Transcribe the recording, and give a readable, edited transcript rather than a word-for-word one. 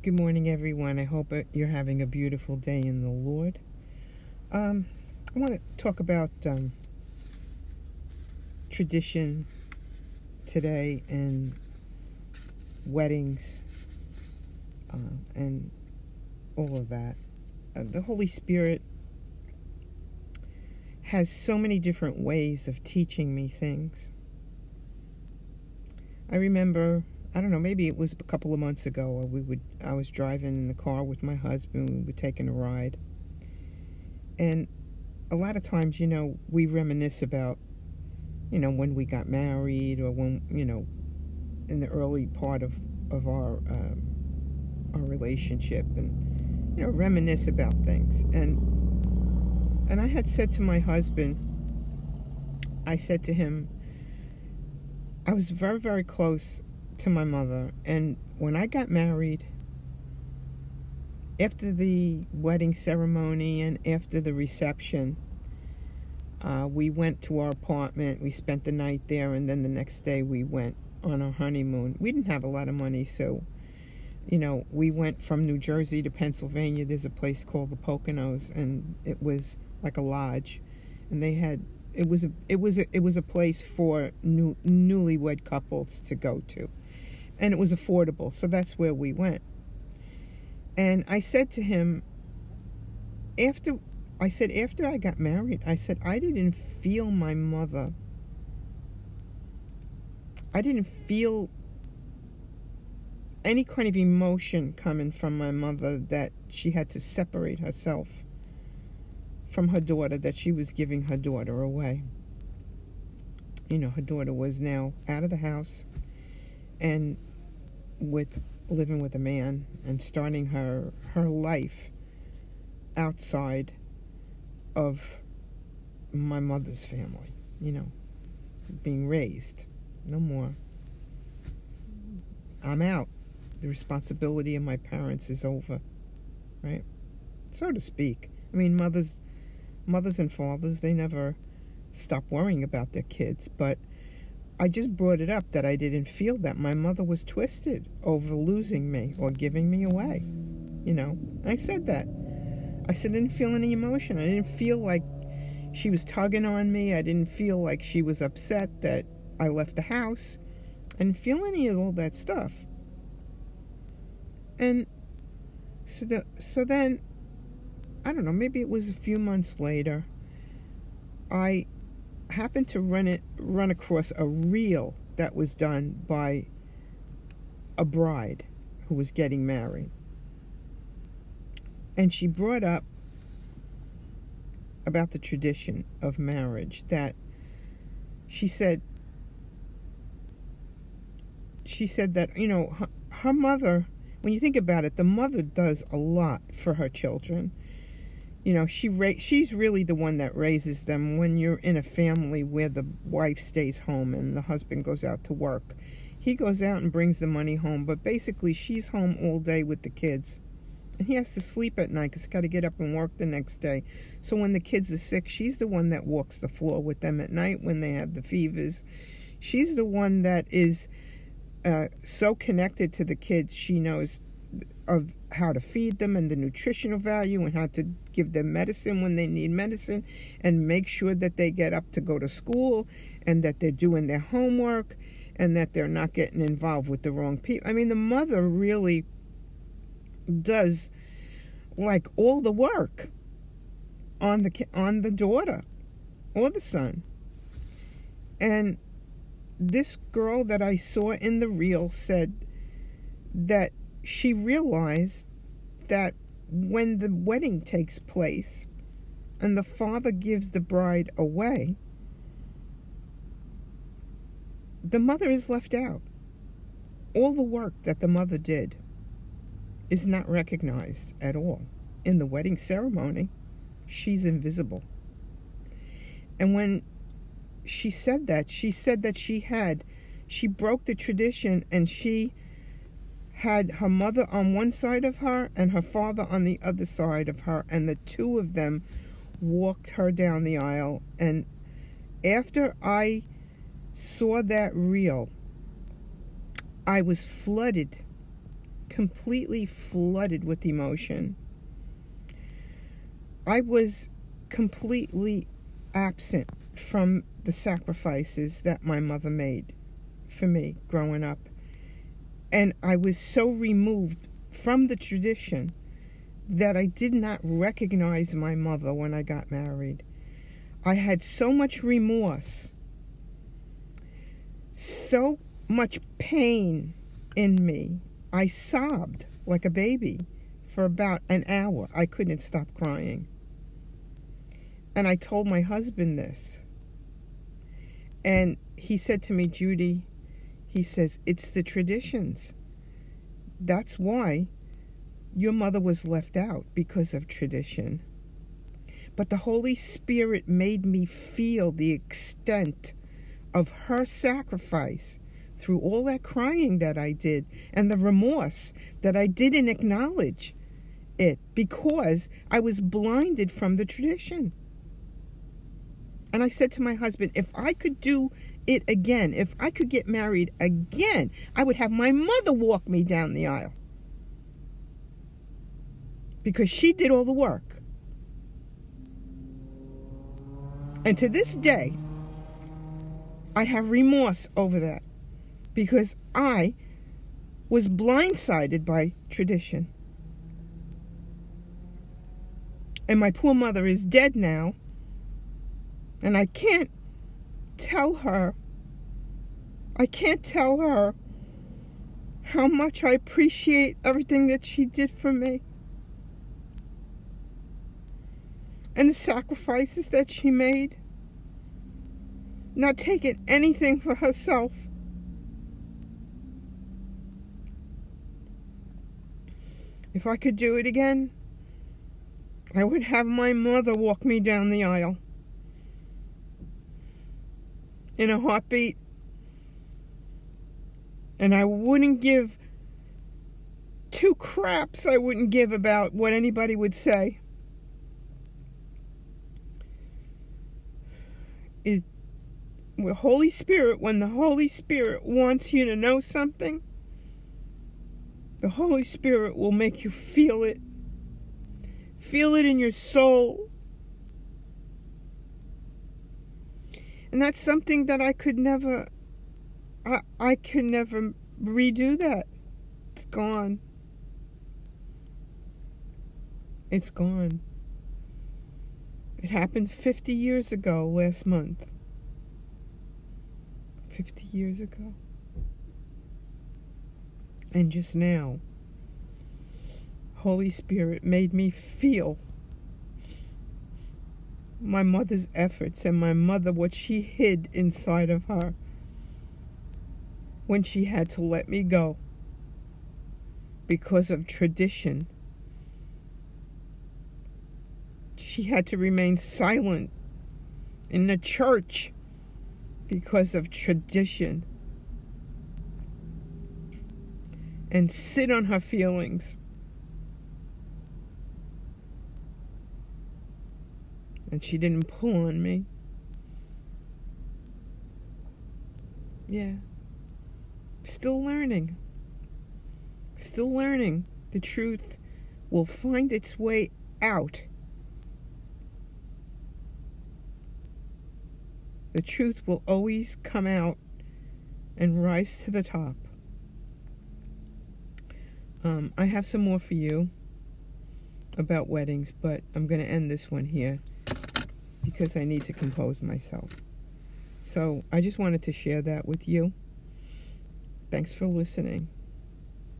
Good morning, everyone. I hope you're having a beautiful day in the Lord. I want to talk about tradition today and weddings and all of that. The Holy Spirit has so many different ways of teaching me things. I remember, I don't know, maybe it was a couple of months ago, I was driving in the car with my husband. We were taking a ride. And a lot of times, we reminisce about, when we got married, or when, in the early part of our relationship, and, reminisce about things. And I had said to my husband, I said to him, I was very, very close to my mother, and when I got married, after the wedding ceremony and after the reception, we went to our apartment. We spent the night there, and then the next day we went on our honeymoon. We didn't have a lot of money, so we went from New Jersey to Pennsylvania. There's a place called the Poconos, and it was like a lodge, and they had it was a place for newlywed couples to go to, and it was affordable, so that's where we went. And I said to him, after I got married, I said, I didn't feel my mother. I didn't feel any kind of emotion coming from my mother that she had to separate herself from her daughter, that she was giving her daughter away. Her daughter was now out of the house and living with a man and starting her life outside of my mother's family, being raised. No more. I'm out. The responsibility of my parents is over, right? So to speak. I mean, mothers and fathers, they never stop worrying about their kids, but I just brought it up that I didn't feel that my mother was twisted over losing me or giving me away. I said that. I said I didn't feel any emotion. I didn't feel like she was tugging on me. I didn't feel like she was upset that I left the house. I didn't feel any of all that stuff. And so then, I don't know, maybe it was a few months later, I happened to run across a reel that was done by a bride who was getting married. And she brought up about the tradition of marriage, that she said that, her mother, when you think about it, the mother does a lot for her children. She's really the one that raises them. When you're in a family where the wife stays home and the husband goes out to work, he goes out and brings the money home, but basically she's home all day with the kids. And he has to sleep at night because he's got to get up and work the next day. So when the kids are sick, she's the one that walks the floor with them at night when they have the fevers. She's the one that is so connected to the kids. She knows of how to feed them and the nutritional value and how to give them medicine when they need medicine, and make sure that they get up to go to school and that they're doing their homework and that they're not getting involved with the wrong people. I mean, the mother really does like all the work on the daughter or the son. And this girl that I saw in the reel said that she realized that when the wedding takes place and the father gives the bride away, the mother is left out. All the work that the mother did is not recognized at all. In the wedding ceremony, she's invisible. And when she said that she broke the tradition, and she had her mother on one side of her and her father on the other side of her, and the two of them walked her down the aisle. And after I saw that reel, I was flooded completely flooded with emotion. I was completely absent from the sacrifices that my mother made for me growing up. And I was so removed from the tradition that I did not recognize my mother when I got married. I had so much remorse, so much pain in me. I sobbed like a baby for about an hour. I couldn't stop crying. And I told my husband this. And he said to me, Judy, he says, it's the traditions. That's why your mother was left out, because of tradition. But the Holy Spirit made me feel the extent of her sacrifice through all that crying that I did and the remorse that I didn't acknowledge it because I was blinded from the tradition. And I said to my husband, if I could do it again, if I could get married again, I would have my mother walk me down the aisle. Because she did all the work. And to this day, I have remorse over that. Because I was blindsided by tradition. And my poor mother is dead now. And I can't tell her how much I appreciate everything that she did for me. And the sacrifices that she made. Not taking anything for herself. If I could do it again, I would have my mother walk me down the aisle. In a heartbeat. And I wouldn't give two craps I wouldn't give about what anybody would say. When the Holy Spirit wants you to know something, the Holy Spirit will make you feel it. Feel it in your soul. And that's something that I could never redo that. It's gone. It's gone. It happened 50 years ago last month. 50 years ago. And just now, Holy Spirit made me feel my mother's efforts and my mother, what she hid inside of her when she had to let me go because of tradition. She had to remain silent in the church because of tradition and sit on her feelings. And she didn't pull on me. Yeah. Still learning. Still learning. The truth will find its way out. The truth will always come out and rise to the top. I have some more for you about weddings, but I'm going to end this one here because I need to compose myself. So I just wanted to share that with you. Thanks for listening.